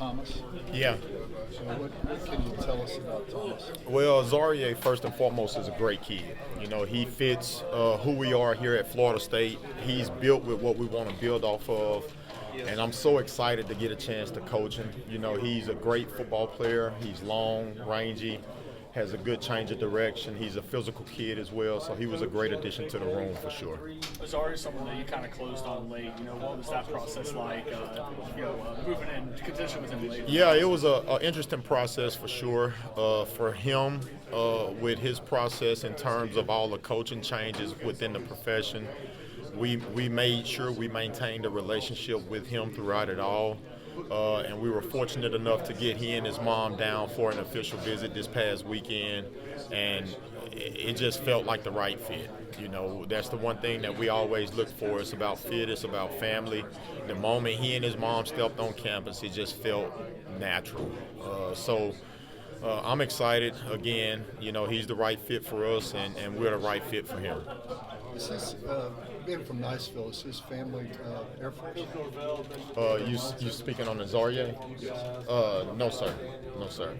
Thomas. Yeah. So what can you tell us about Thomas? Well, Zarie, first and foremost, is a great kid. He fits who we are here at Florida State. He's built with what we want to build off of. And I'm so excited to get a chance to coach him. He's a great football player. He's long, rangy, has a good change of direction. He's a physical kid as well, so he was a great addition to the room for sure. Was already someone that you kind of closed on late. What was that process like? Moving in contention with him late. Yeah, it was an interesting process for sure. For him, with his process in terms of all the coaching changes within the profession, we made sure we maintained a relationship with him throughout it all. And we were fortunate enough to get he and his mom down for an official visit this past weekend, and it just felt like the right fit. That's the one thing that we always look for. It's about fit, it's about family. The moment he and his mom stepped on campus, it just felt natural. So I'm excited. Again, he's the right fit for us, and we're the right fit for him. Is his, being from Niceville, is his family Air Force? You speaking on the Zarie? No, sir. No, sir.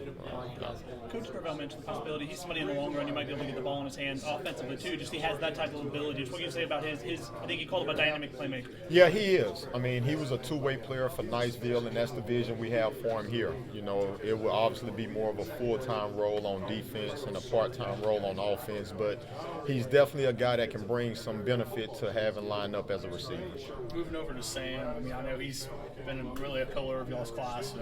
No. Coach Norvell mentioned the possibility he's somebody in the long run you might be able to get the ball in his hands offensively too. Just he has that type of ability. Just what can you say about his I think he called him a dynamic playmaker. Yeah, he is. He was a two-way player for Niceville, and that's the vision we have for him here. It will obviously be more of a full-time role on defense and a part-time role on offense, but he's definitely a guy that can bring some benefit to having lined up as a receiver. Moving over to Sam, I know he's been really a pillar of y'all's class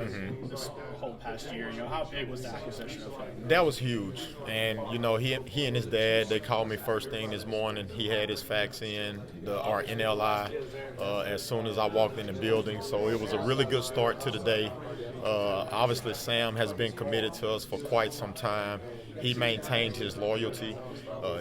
this whole past year. How big was the acquisition of him? That was huge, and he and his dad, they called me first thing this morning. He had his fax in, our NLI, as soon as I walked in the building, so it was a really good start to the day. Obviously, Sam has been committed to us for quite some time. He maintained his loyalty.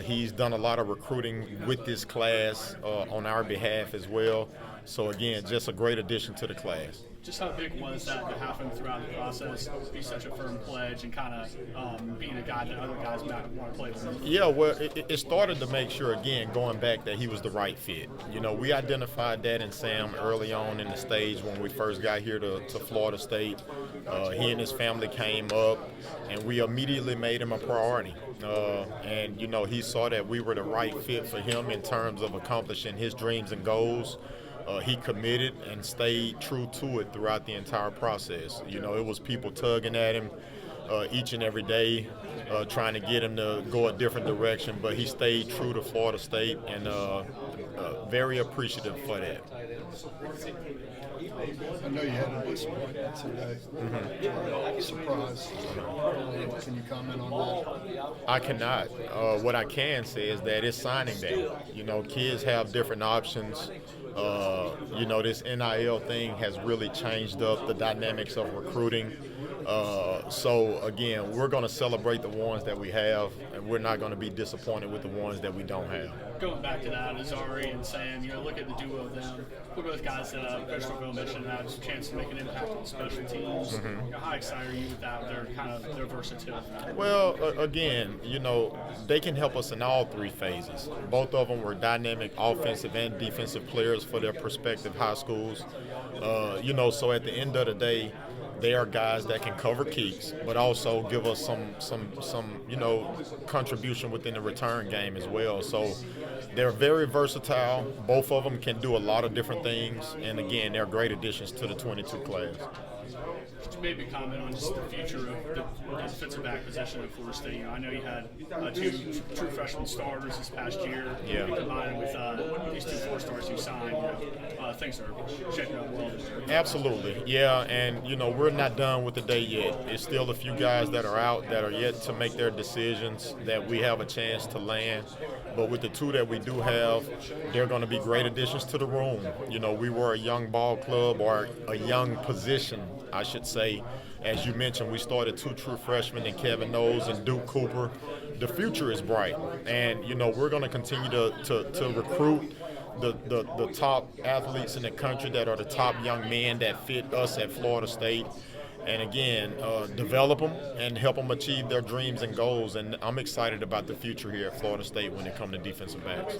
He's done a lot of recruiting with this class on our behalf as well. So again, just a great addition to the class. Just how big was that to have him throughout the process, be such a firm pledge, and kind of being a guy that other guys might want to play with? Yeah, well, it started to make sure, again, going back, that he was the right fit. We identified that in Sam early on in the stage when we first got here to Florida State. He and his family came up, and we immediately made him a priority. And he saw that we were the right fit for him in terms of accomplishing his dreams and goals. He committed and stayed true to it throughout the entire process. It was people tugging at him each and every day, trying to get him to go a different direction, but he stayed true to Florida State, and very appreciative for that. I know you had a disappointment today. Surprise. Can you comment on that? I cannot. What I can say is that it's signing day. Kids have different options. This NIL thing has really changed up the dynamics of recruiting. So again, we're going to celebrate the ones that we have, and we're not going to be disappointed with the ones that we don't have. Going back to that, Zarie and Sam, look at the duo of them. We're both guys that Coach Norvell mentioned have a chance to make an impact on special teams. How excited are you with that? Their versatility. Well, again, they can help us in all three phases. Both of them were dynamic offensive and defensive players for their respective high schools. So at the end of the day, they are guys that can cover kicks, but also give us some contribution within the return game as well. So they're very versatile. Both of them can do a lot of different things, and again, they're great additions to the 22 class. Could you maybe comment on just the future of the defensive back position at Florida State? I know you had two true freshman starters this past year. Yeah. Combined with these 2 4-stars you signed, things are shaping up well this year. Absolutely, yeah, and we're not done with the day yet. There's still a few guys that are out that are yet to make their decisions that we have a chance to land. But with the 2 that we do have, they're going to be great additions to the room. We were a young ball club, or a young position, I should say. As you mentioned, we started 2 true freshmen in Kevin Noles and Duke Cooper. The future is bright, and we're going to continue to recruit the top athletes in the country that are the top young men that fit us at Florida State. And again, develop them and help them achieve their dreams and goals. And I'm excited about the future here at Florida State when it comes to defensive backs.